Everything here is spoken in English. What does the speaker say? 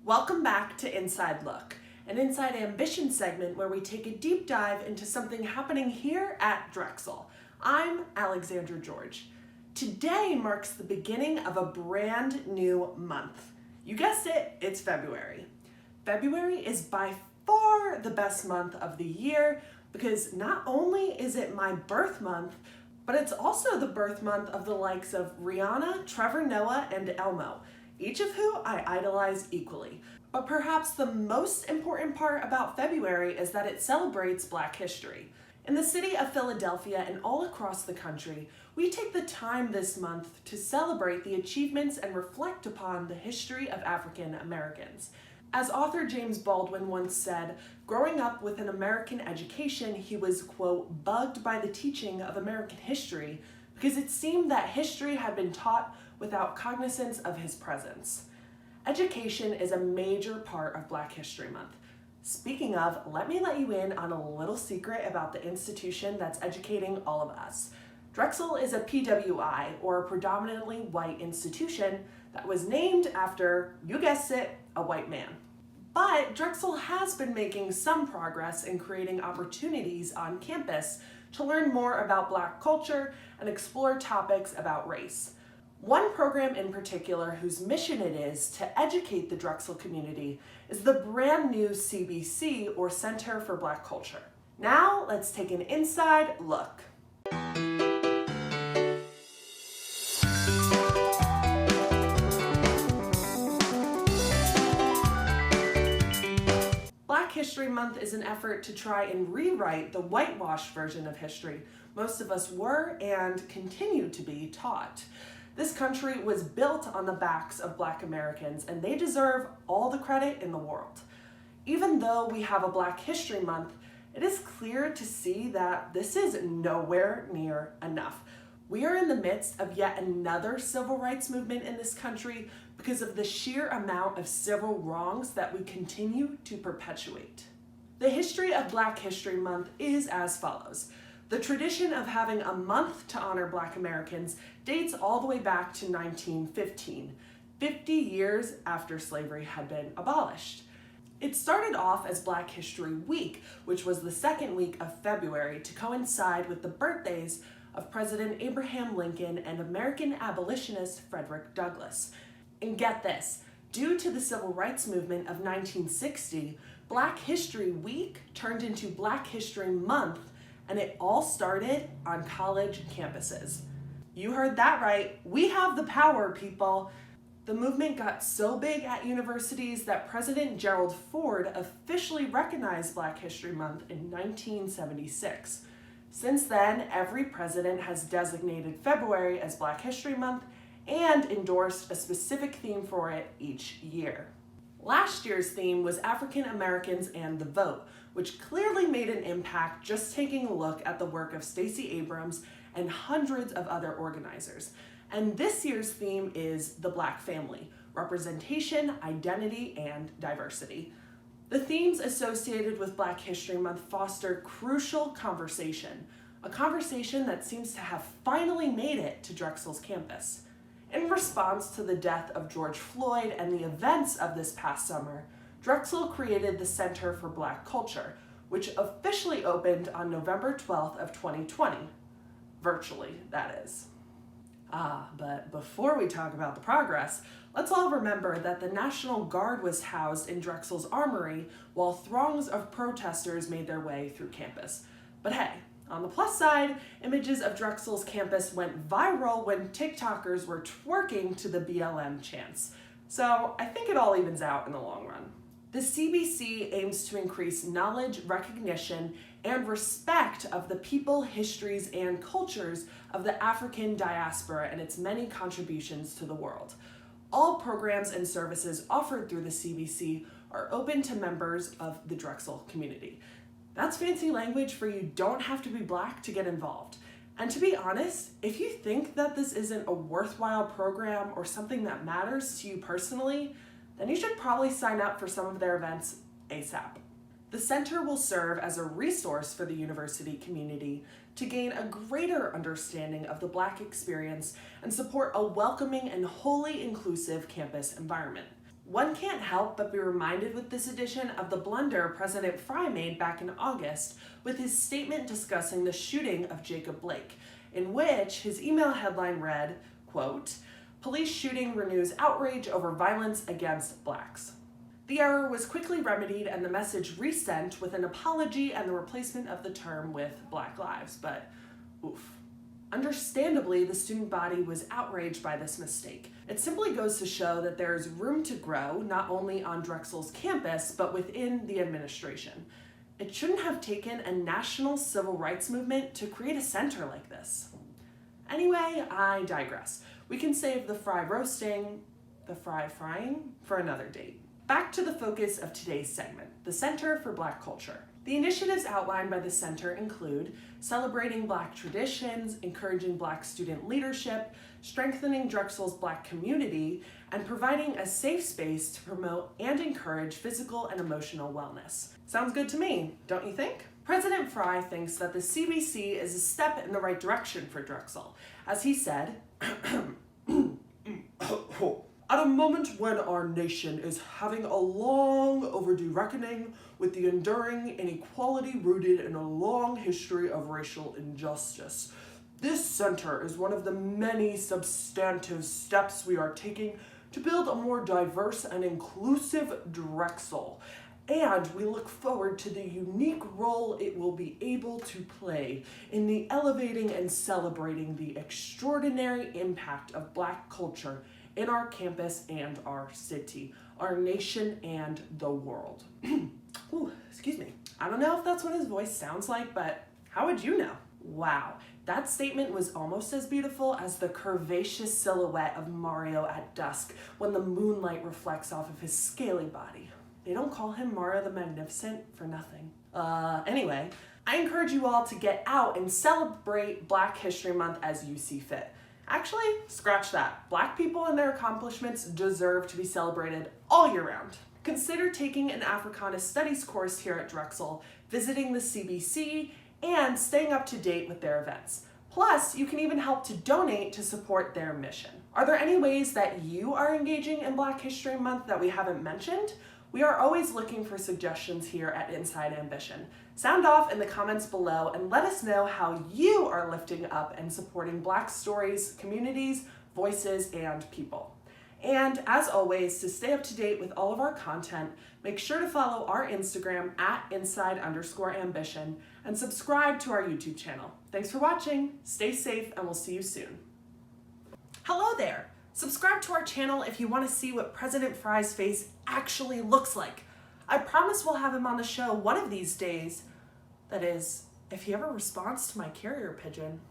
Welcome back to Inside Look, an Inside Ambition segment where we take a deep dive into something happening here at Drexel. I'm Alexandra George. Today marks the beginning of a brand new month. You guessed it, it's February. February is by far the best month of the year because not only is it my birth month, but it's also the birth month of the likes of Rihanna, Trevor Noah, and Elmo, each of who I idolize equally. But perhaps the most important part about February is that it celebrates Black history. In the city of Philadelphia and all across the country, we take the time this month to celebrate the achievements and reflect upon the history of African Americans. As author James Baldwin once said, growing up with an American education, he was, quote, bugged by the teaching of American history because it seemed that history had been taught without cognizance of his presence. Education is a major part of Black History Month. Speaking of, let me let you in on a little secret about the institution that's educating all of us. Drexel is a PWI, or a predominantly white institution, that was named after, you guessed it, a white man. But Drexel has been making some progress in creating opportunities on campus to learn more about Black culture and explore topics about race. One program in particular whose mission it is to educate the Drexel community is the brand new CBC, or Center for Black Culture. Now let's take an inside look. Black History Month is an effort to try and rewrite the whitewashed version of history most of us were and continue to be taught. This country was built on the backs of Black Americans, and they deserve all the credit in the world. Even though we have a Black History Month, it is clear to see that this is nowhere near enough. We are in the midst of yet another civil rights movement in this country because of the sheer amount of civil wrongs that we continue to perpetuate. The history of Black History Month is as follows. The tradition of having a month to honor Black Americans dates all the way back to 1915, 50 years after slavery had been abolished. It started off as Black History Week, which was the second week of February to coincide with the birthdays of President Abraham Lincoln and American abolitionist Frederick Douglass. And get this, due to the Civil Rights Movement of 1960, Black History Week turned into Black History Month, and it all started on college campuses. You heard that right, we have the power, people. The movement got so big at universities that President Gerald officially recognized Black History Month in 1976. Since then, every president has designated February as Black History Month and endorsed a specific theme for it each year. Last year's theme was African Americans and the Vote, which clearly made an impact just taking a look at the work of Stacey Abrams and hundreds of other organizers. And this year's theme is the Black family, representation, identity, and diversity. The themes associated with Black History Month foster crucial conversation, a conversation that seems to have finally made it to Drexel's campus. In response to the death of George Floyd and the events of this past summer, Drexel created the Center for Black Culture, which officially opened on November 12th of 2020. Virtually, that is. But before we talk about the progress, let's all remember that the National Guard was housed in Drexel's armory while throngs of protesters made their way through campus. But hey, on the plus side, images of Drexel's campus went viral when TikTokers were twerking to the BLM chants. So I think it all evens out in the long run. The CBC aims to increase knowledge, recognition, and respect of the people, histories, and cultures of the African diaspora and its many contributions to the world. All programs and services offered through the CBC are open to members of the Drexel community. That's fancy language for you don't have to be Black to get involved. And to be honest, if you think that this isn't a worthwhile program or something that matters to you personally, then you should probably sign up for some of their events ASAP. The center will serve as a resource for the university community to gain a greater understanding of the Black experience and support a welcoming and wholly inclusive campus environment. One can't help but be reminded with this edition of the blunder President Fry made back in August with his statement discussing the shooting of Jacob Blake, in which his email headline read, quote, "Police shooting renews outrage over violence against blacks." The error was quickly remedied and the message resent with an apology and the replacement of the term with Black Lives, but oof. Understandably, the student body was outraged by this mistake. It simply goes to show that there is room to grow, not only on Drexel's campus, but within the administration. It shouldn't have taken a national civil rights movement to create a center like this. Anyway, I digress. We can save the fry roasting, the fry frying, for another date. Back to the focus of today's segment, the Center for Black Culture. The initiatives outlined by the center include celebrating Black traditions, encouraging Black student leadership, strengthening Drexel's Black community, and providing a safe space to promote and encourage physical and emotional wellness. Sounds good to me, don't you think? President Fry thinks that the CBC is a step in the right direction for Drexel. As he said, "At a moment when our nation is having a long overdue reckoning with the enduring inequality rooted in a long history of racial injustice, this center is one of the many substantive steps we are taking to build a more diverse and inclusive Drexel. And we look forward to the unique role it will be able to play in the elevating and celebrating the extraordinary impact of Black culture in our campus and our city, our nation, and the world." Ooh, excuse me. I don't know if that's what his voice sounds like, but how would you know? Wow, that statement was almost as beautiful as the curvaceous silhouette of Mario at dusk when the moonlight reflects off of his scaly body. They don't call him Mario the Magnificent for nothing. Anyway, I encourage you all to get out and celebrate Black History Month as you see fit. Actually, scratch that. Black people and their accomplishments deserve to be celebrated all year round. Consider taking an Africana Studies course here at Drexel, visiting the CBC, and staying up to date with their events. Plus, you can even help to donate to support their mission. Are there any ways that you are engaging in Black History Month that we haven't mentioned? We are always looking for suggestions here at Inside Ambition. Sound off in the comments below and let us know how you are lifting up and supporting Black stories, communities, voices, and people. And as always, to stay up to date with all of our content, make sure to follow our Instagram at inside_ambition and subscribe to our YouTube channel. Thanks for watching, stay safe, and we'll see you soon. Hello there! Subscribe to our channel if you want to see what President Fry's face actually looks like. I promise we'll have him on the show one of these days. That is, if he ever responds to my carrier pigeon.